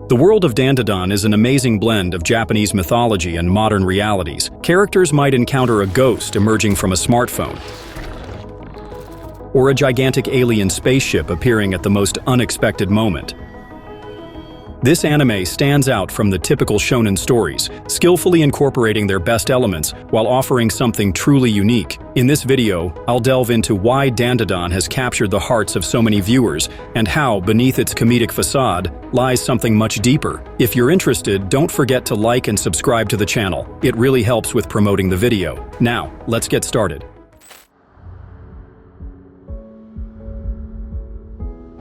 The world of Dandadan is an amazing blend of Japanese mythology and modern realities. Characters might encounter a ghost emerging from a smartphone, or a gigantic alien spaceship appearing at the most unexpected moment. This anime stands out from the typical shonen stories, skillfully incorporating their best elements while offering something truly unique. In this video, I'll delve into why Dandadan has captured the hearts of so many viewers and how, beneath its comedic facade, lies something much deeper. If you're interested, don't forget to like and subscribe to the channel. It really helps with promoting the video. Now, let's get started.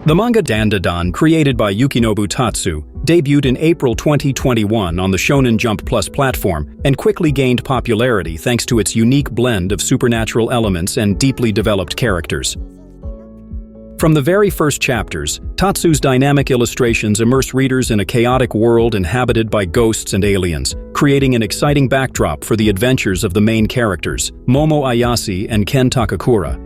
The manga Dandadan, created by Yukinobu Tatsu, debuted in April 2021 on the Shonen Jump Plus platform and quickly gained popularity thanks to its unique blend of supernatural elements and deeply developed characters. From the very first chapters, Tatsu's dynamic illustrations immerse readers in a chaotic world inhabited by ghosts and aliens, creating an exciting backdrop for the adventures of the main characters, Momo Ayase and Ken Takakura.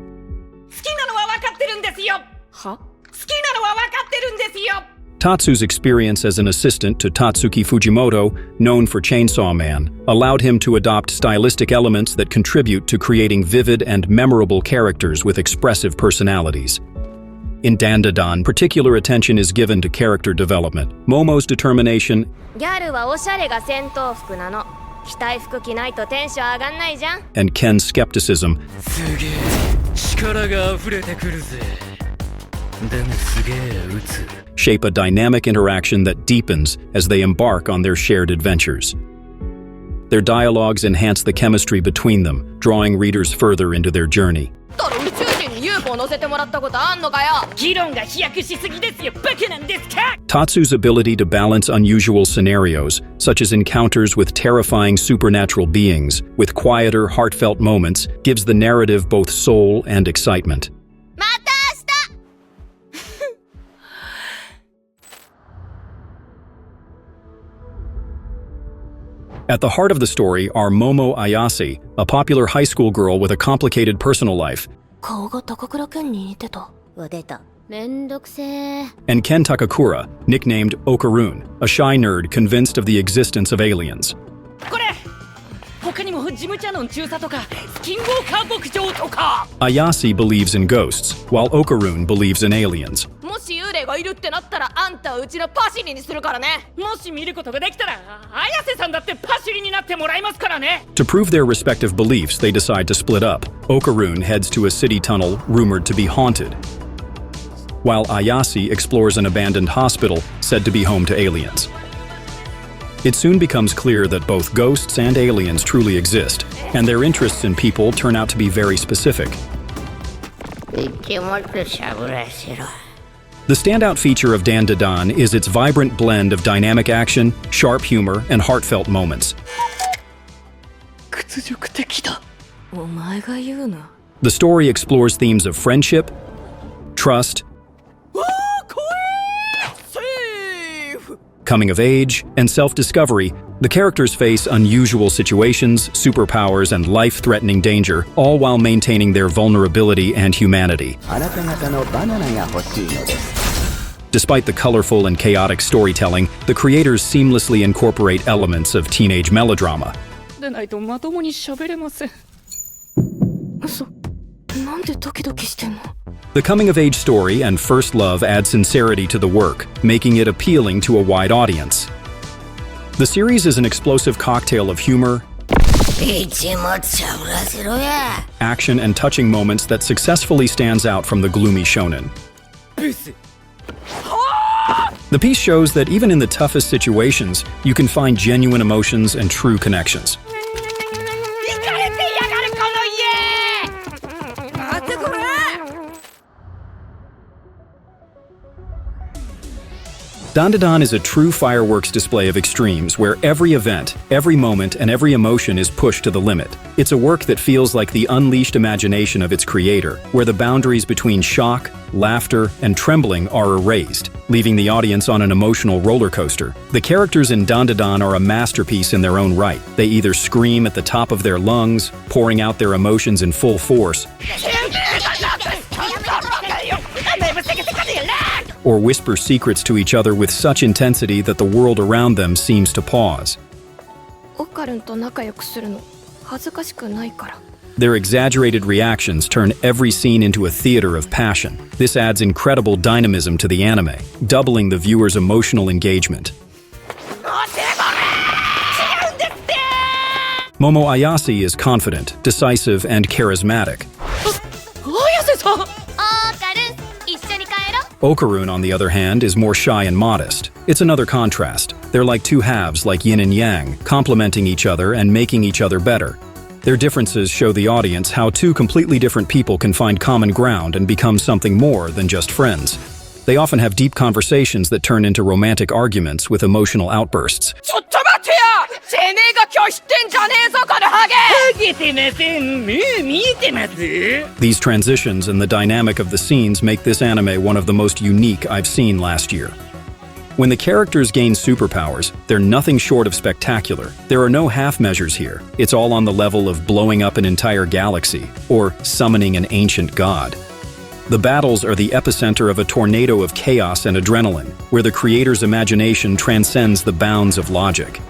Tatsu's experience as an assistant to Tatsuki Fujimoto, known for Chainsaw Man, allowed him to adopt stylistic elements that contribute to creating vivid and memorable characters with expressive personalities. In Dandadan, particular attention is given to character development. Momo's determination and Ken's skepticism shape a dynamic interaction that deepens as they embark on their shared adventures. Their dialogues enhance the chemistry between them, drawing readers further into their journey. Tatsu's ability to balance unusual scenarios, such as encounters with terrifying supernatural beings, with quieter, heartfelt moments, gives the narrative both soul and excitement. At the heart of the story are Momo Ayase, a popular high school girl with a complicated personal life, and Ken Takakura, nicknamed Okarun, a shy nerd convinced of the existence of aliens. Ayase believes in ghosts, while Okarun believes in aliens. To prove their respective beliefs, they decide to split up. Okarun heads to a city tunnel rumored to be haunted, while Ayase explores an abandoned hospital said to be home to aliens. It soon becomes clear that both ghosts and aliens truly exist, and their interests in people turn out to be very specific. The standout feature of Dandadan is its vibrant blend of dynamic action, sharp humor, and heartfelt moments. The story explores themes of friendship, trust, coming of age, and self-discovery. The characters face unusual situations, superpowers, and life-threatening danger, all while maintaining their vulnerability and humanity. Despite the colorful and chaotic storytelling, the creators seamlessly incorporate elements of teenage melodrama. The coming-of-age story and first love add sincerity to the work, making it appealing to a wide audience. The series is an explosive cocktail of humor, action, and touching moments that successfully stands out from the gloomy shonen. The piece shows that even in the toughest situations, you can find genuine emotions and true connections. Dandadan is a true fireworks display of extremes where every event, every moment, and every emotion is pushed to the limit. It's a work that feels like the unleashed imagination of its creator, where the boundaries between shock, laughter, and trembling are erased, leaving the audience on an emotional roller coaster. The characters in Dandadan are a masterpiece in their own right. They either scream at the top of their lungs, pouring out their emotions in full force, or whisper secrets to each other with such intensity that the world around them seems to pause. オカルンと仲良くするの恥ずかしくないから。 Their exaggerated reactions turn every scene into a theater of passion. This adds incredible dynamism to the anime, doubling the viewer's emotional engagement. Momo Ayase is confident, decisive, and charismatic. Okarun, on the other hand, is more shy and modest. It's another contrast. They're like two halves, like yin and yang, complementing each other and making each other better. Their differences show the audience how two completely different people can find common ground and become something more than just friends. They often have deep conversations that turn into romantic arguments with emotional outbursts. These transitions and the dynamic of the scenes make this anime one of the most unique I've seen last year. When the characters gain superpowers, they're nothing short of spectacular. There are no half measures here. It's all on the level of blowing up an entire galaxy or summoning an ancient god. The battles are the epicenter of a tornado of chaos and adrenaline, where the creator's imagination transcends the bounds of logic.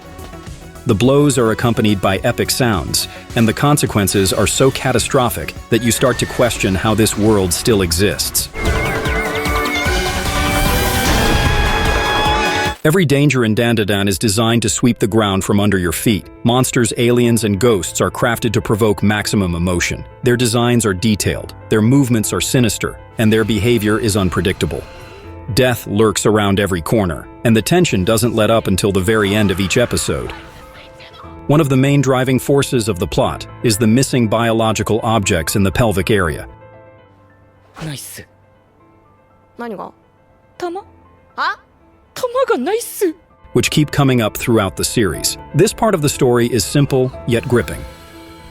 The blows are accompanied by epic sounds, and the consequences are so catastrophic that you start to question how this world still exists. Every danger in Dandadan is designed to sweep the ground from under your feet. Monsters, aliens, and ghosts are crafted to provoke maximum emotion. Their designs are detailed, their movements are sinister, and their behavior is unpredictable. Death lurks around every corner, and the tension doesn't let up until the very end of each episode. One of the main driving forces of the plot is the missing biological objects in the pelvic area. Nice. 何が? 玉? は? 玉がナイス which keep coming up throughout the series. This part of the story is simple, yet gripping.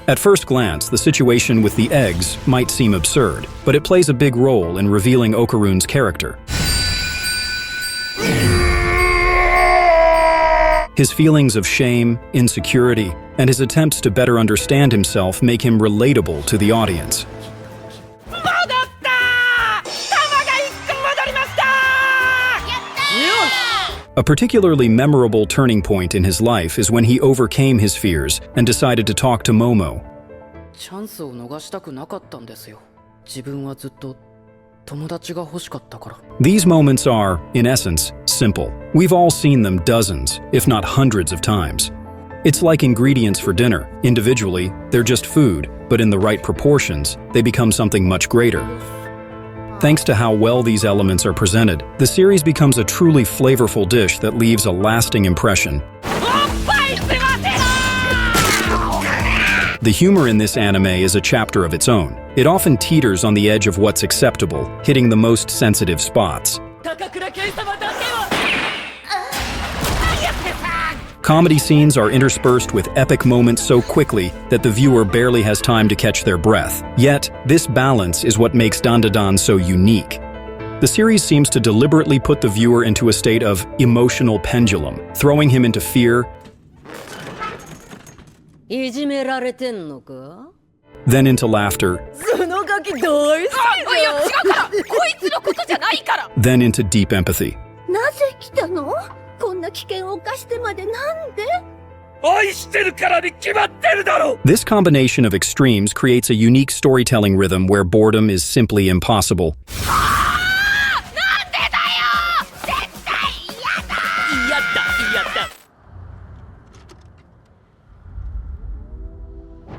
At first glance, the situation with the eggs might seem absurd, but it plays a big role in revealing Okarun's character. His feelings of shame, insecurity, and his attempts to better understand himself make him relatable to the audience. A particularly memorable turning point in his life is when he overcame his fears and decided to talk to Momo. チャンスを逃したくなかったんですよ。自分はずっと友達が欲しかったから。 These moments are, in essence, simple. We've all seen them dozens, if not hundreds of times. It's like ingredients for dinner. Individually, they're just food, but in the right proportions, they become something much greater. Thanks to how well these elements are presented, the series becomes a truly flavorful dish that leaves a lasting impression. The humor in this anime is a chapter of its own. It often teeters on the edge of what's acceptable, hitting the most sensitive spots. Comedy scenes are interspersed with epic moments so quickly that the viewer barely has time to catch their breath. Yet, this balance is what makes Dandadan so unique. The series seems to deliberately put the viewer into a state of emotional pendulum, throwing him into fear, いじめられてんのか? then into laughter, そのガキ大好きだよ。違うからこいつのことじゃないから then into deep empathy. なぜ来たの？こんな危険を冒してまでなんで？ 愛してるからに決まってるだろ! This combination of extremes creates a unique storytelling rhythm where boredom is simply impossible. なんでだよ絶対嫌だ嫌だ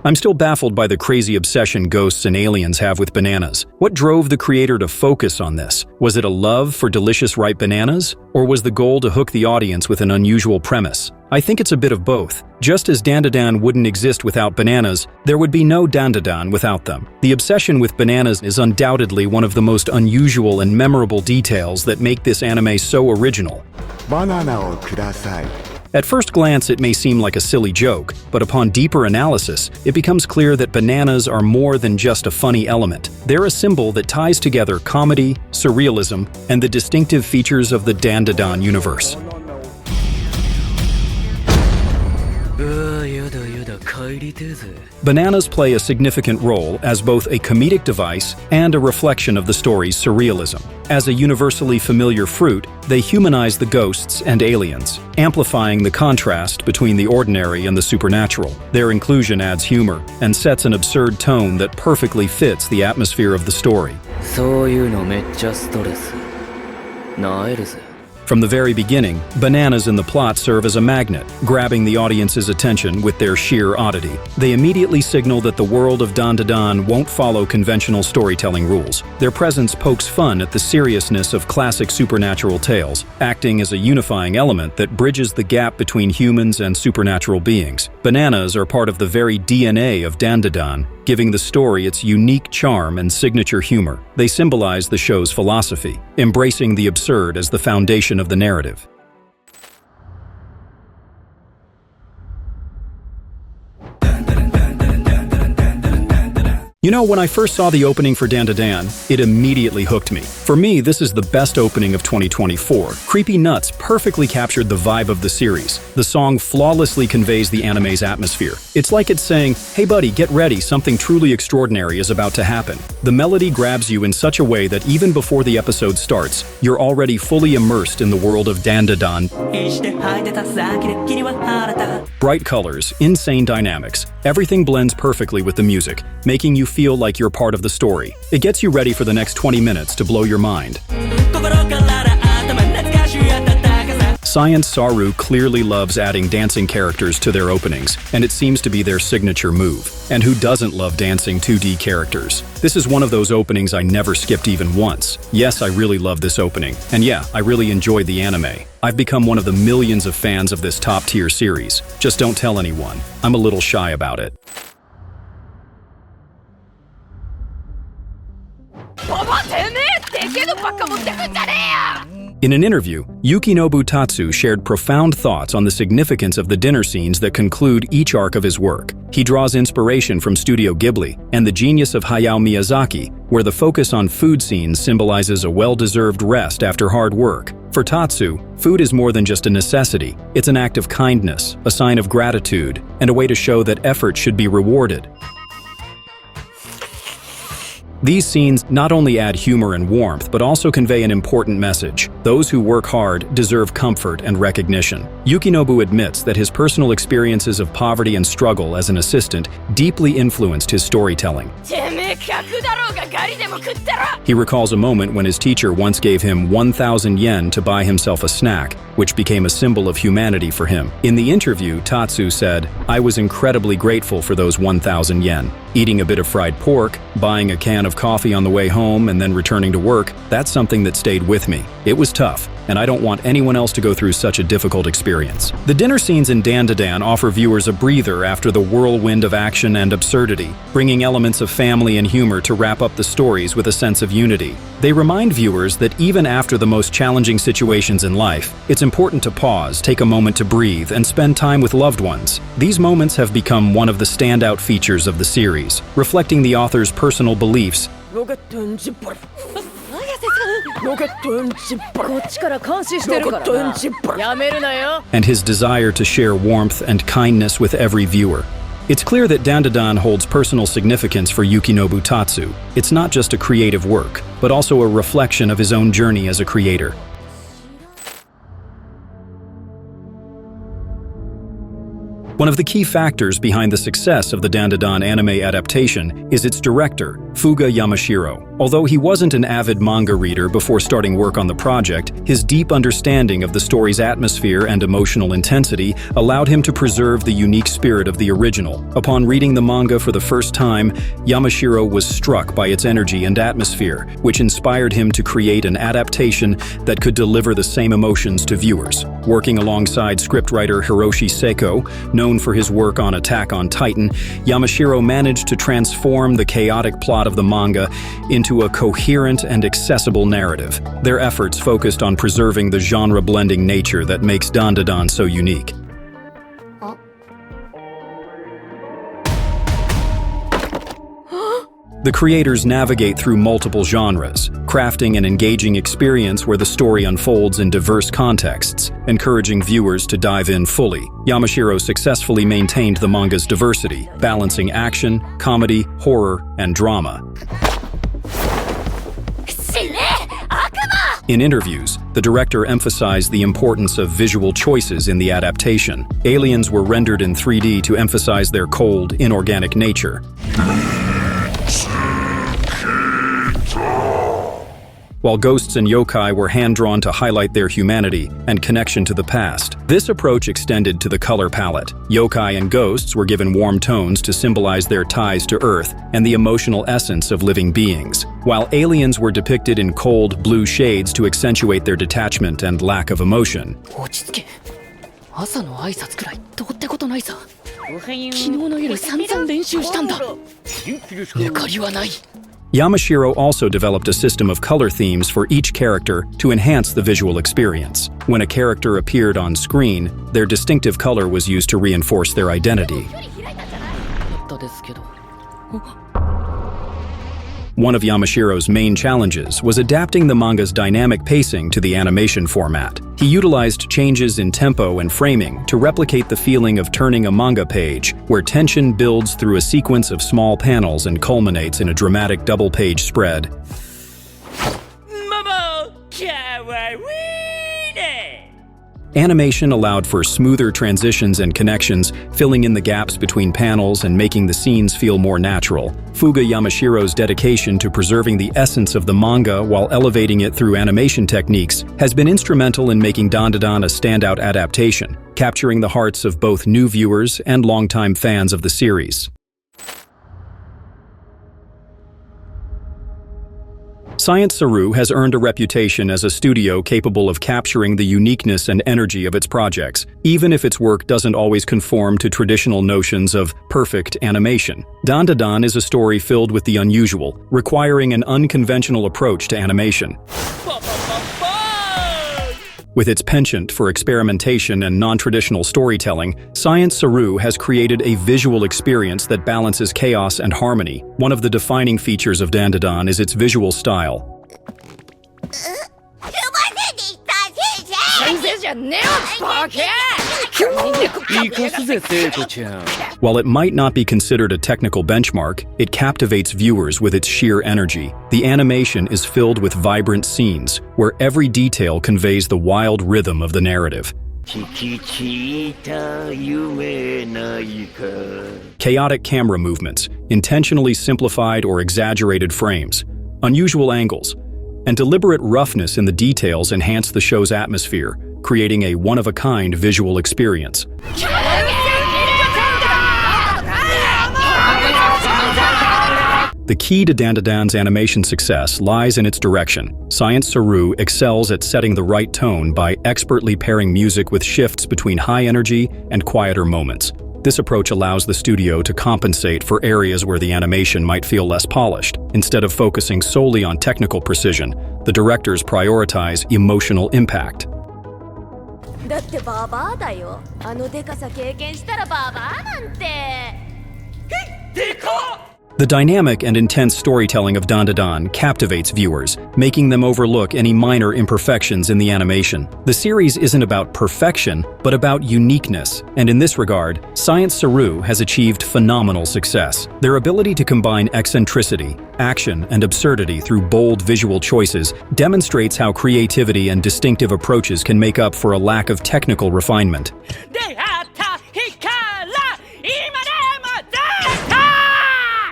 I'm still baffled by the crazy obsession ghosts and aliens have with bananas. What drove the creator to focus on this? Was it a love for delicious ripe bananas? Or was the goal to hook the audience with an unusual premise? I think it's a bit of both. Just as Dandadan wouldn't exist without bananas, there would be no Dandadan without them. The obsession with bananas is undoubtedly one of the most unusual and memorable details that make this anime so original. Bananaをください. At first glance, it may seem like a silly joke, but upon deeper analysis, it becomes clear that bananas are more than just a funny element. They're a symbol that ties together comedy, surrealism, and the distinctive features of the Dandadan universe. やだやだ帰りてえぜ。 Bananas play a significant role as both a comedic device and a reflection of the story's surrealism. As a universally familiar fruit, they humanize the ghosts and aliens, amplifying the contrast between the ordinary and the supernatural. Their inclusion adds humor and sets an absurd tone that perfectly fits the atmosphere of the story. そういうのめっちゃストレス。なえるぜ。 From the very beginning, bananas in the plot serve as a magnet, grabbing the audience's attention with their sheer oddity. They immediately signal that the world of Dandadan won't follow conventional storytelling rules. Their presence pokes fun at the seriousness of classic supernatural tales, acting as a unifying element that bridges the gap between humans and supernatural beings. Bananas are part of the very DNA of Dandadan, giving the story its unique charm and signature humor. They symbolize the show's philosophy, embracing the absurd as the foundation of the narrative. You know, when I first saw the opening for Dandadan, it immediately hooked me. For me, this is the best opening of 2024. Creepy Nuts perfectly captured the vibe of the series. The song flawlessly conveys the anime's atmosphere. It's like it's saying, hey buddy, get ready, something truly extraordinary is about to happen. The melody grabs you in such a way that even before the episode starts, you're already fully immersed in the world of Dandadan. Bright colors, insane dynamics, everything blends perfectly with the music, making you feel like you're part of the story. It gets you ready for the next 20 minutes to blow your mind. Science Saru clearly loves adding dancing characters to their openings, and it seems to be their signature move. And who doesn't love dancing 2D characters? This is one of those openings I never skipped even once. Yes, I really love this opening. And yeah, I really enjoyed the anime. I've become one of the millions of fans of this top-tier series. Just don't tell anyone. I'm a little shy about it. ババてめえでけえのばっか持ってくんじゃねえよ In an interview, Yukinobu Tatsu shared profound thoughts on the significance of the dinner scenes that conclude each arc of his work. He draws inspiration from Studio Ghibli and the genius of Hayao Miyazaki, where the focus on food scenes symbolizes a well-deserved rest after hard work. For Tatsu, food is more than just a necessity. It's an act of kindness, a sign of gratitude, and a way to show that effort should be rewarded. These scenes not only add humor and warmth, but also convey an important message. Those who work hard deserve comfort and recognition. Yukinobu admits that his personal experiences of poverty and struggle as an assistant deeply influenced his storytelling. てめえ客だろうがガリでも食ってろ He recalls a moment when his teacher once gave him 1,000 yen to buy himself a snack, which became a symbol of humanity for him. In the interview, Tatsu said, "I was incredibly grateful for those 1,000 yen. Eating a bit of fried pork, buying a can of coffee on the way home, and then returning to work, that's something that stayed with me. It was tough, and I don't want anyone else to go through such a difficult experience." The dinner scenes in Dandadan offer viewers a breather after the whirlwind of action and absurdity, bringing elements of family and humor to wrap up the stories with a sense of unity. They remind viewers that even after the most challenging situations in life, it's important to pause, take a moment to breathe, and spend time with loved ones. These moments have become one of the standout features of the series, reflecting the author's personal beliefs こっちから監視してるからなやめるなよ and his desire to share warmth and kindness with every viewer. It's clear that Dandadan holds personal significance for Yukinobu Tatsu. It's not just a creative work, but also a reflection of his own journey as a creator. One of the key factors behind the success of the Dandadan anime adaptation is its director, Fuga Yamashiro. Although he wasn't an avid manga reader before starting work on the project, his deep understanding of the story's atmosphere and emotional intensity allowed him to preserve the unique spirit of the original. Upon reading the manga for the first time, Yamashiro was struck by its energy and atmosphere, which inspired him to create an adaptation that could deliver the same emotions to viewers. Working alongside scriptwriter Hiroshi Seiko, known for his work on Attack on Titan, Yamashiro managed to transform the chaotic plot of the manga into a coherent and accessible narrative. Their efforts focused on preserving the genre-blending nature that makes Dandadan so unique. The creators navigate through multiple genres, crafting an engaging experience where the story unfolds in diverse contexts, encouraging viewers to dive in fully. Yamashiro successfully maintained the manga's diversity, balancing action, comedy, horror, and drama. In interviews, the director emphasized the importance of visual choices in the adaptation. Aliens were rendered in 3D to emphasize their cold, inorganic nature, while ghosts and yokai were hand-drawn to highlight their humanity and connection to the past. This approach extended to the color palette. Yokai and ghosts were given warm tones to symbolize their ties to Earth and the emotional essence of living beings, while aliens were depicted in cold, blue shades to accentuate their detachment and lack of emotion. 落ち着け。朝の挨拶くらいどうってことないさ。昨日の夜散々練習したんだ。抜かりはない。Yamashiro also developed a system of color themes for each character to enhance the visual experience. When a character appeared on screen, their distinctive color was used to reinforce their identity. One of Yamashiro's main challenges was adapting the manga's dynamic pacing to the animation format. He utilized changes in tempo and framing to replicate the feeling of turning a manga page, where tension builds through a sequence of small panels and culminates in a dramatic double-page spread. Animation allowed for smoother transitions and connections, filling in the gaps between panels and making the scenes feel more natural. Fuga Yamashiro's dedication to preserving the essence of the manga while elevating it through animation techniques has been instrumental in making Dandadan a standout adaptation, capturing the hearts of both new viewers and longtime fans of the series. Science Saru has earned a reputation as a studio capable of capturing the uniqueness and energy of its projects, even if its work doesn't always conform to traditional notions of perfect animation. Dandadan is a story filled with the unusual, requiring an unconventional approach to animation. With its penchant for experimentation and non-traditional storytelling, Science Saru has created a visual experience that balances chaos and harmony. One of the defining features of Dandadan is its visual style. While it might not be considered a technical benchmark, it captivates viewers with its sheer energy. The animation is filled with vibrant scenes, where every detail conveys the wild rhythm of the narrative. Chaotic camera movements, intentionally simplified or exaggerated frames, unusual angles, and deliberate roughness in the details enhance the show's atmosphere, creating a one-of-a-kind visual experience. The key to Dandadan's animation success lies in its direction. Science Saru excels at setting the right tone by expertly pairing music with shifts between high energy and quieter moments. This approach allows the studio to compensate for areas where the animation might feel less polished. Instead of focusing solely on technical precision, the directors prioritize emotional impact. だってババアだよ。あのデカさ経験したらババアなんて。でかっ！ The dynamic and intense storytelling of Dandadan captivates viewers, making them overlook any minor imperfections in the animation. The series isn't about perfection, but about uniqueness, and in this regard, Science Saru has achieved phenomenal success. Their ability to combine eccentricity, action, and absurdity through bold visual choices demonstrates how creativity and distinctive approaches can make up for a lack of technical refinement.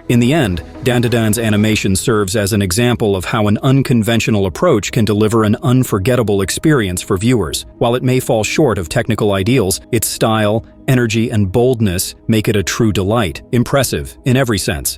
In the end, Dandadan's animation serves as an example of how an unconventional approach can deliver an unforgettable experience for viewers. While it may fall short of technical ideals, its style, energy, and boldness make it a true delight, impressive in every sense.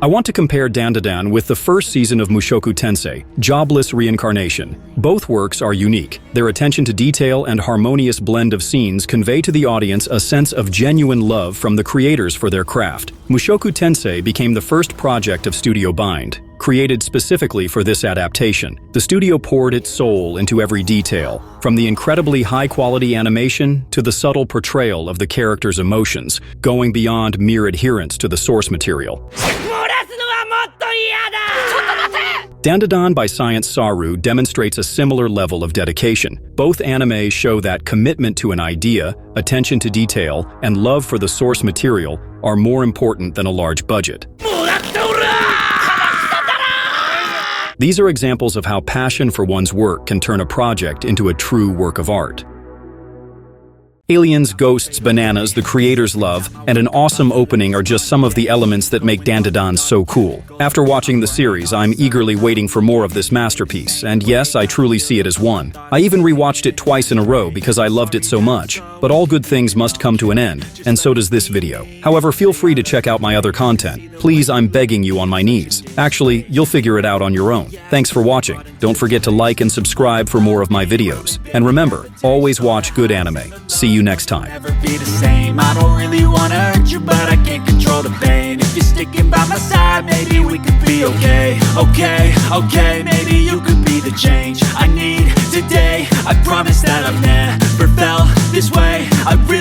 I want to compare Dandadan with the first season of Mushoku Tensei, Jobless Reincarnation. Both works are unique. Their attention to detail and harmonious blend of scenes convey to the audience a sense of genuine love from the creators for their craft. Mushoku Tensei became the first project of Studio Bind, created specifically for this adaptation. The studio poured its soul into every detail, from the incredibly high-quality animation to the subtle portrayal of the characters' emotions, going beyond mere adherence to the source material. Dandadan by Science Saru demonstrates a similar level of dedication. Both animes show that commitment to an idea, attention to detail, and love for the source material are more important than a large budget. These are examples of how passion for one's work can turn a project into a true work of art. Aliens, ghosts, bananas, the creator's love, and an awesome opening are just some of the elements that make Dandadan so cool. After watching the series, I'm eagerly waiting for more of this masterpiece, and yes, I truly see it as one. I even rewatched it twice in a row because I loved it so much. But all good things must come to an end, and so does this video. However, feel free to check out my other content. Please, I'm begging you on my knees. Actually, you'll figure it out on your own. Thanks for watching. Don't forget to like and subscribe for more of my videos. And remember, always watch good anime. See you next time. Never be the same. I don't really wanna hurt you, but I can't control the pain. If you're sticking by my side, maybe we could be okay. Okay, maybe you could be the change I need today. I promise that I've never felt this way. I really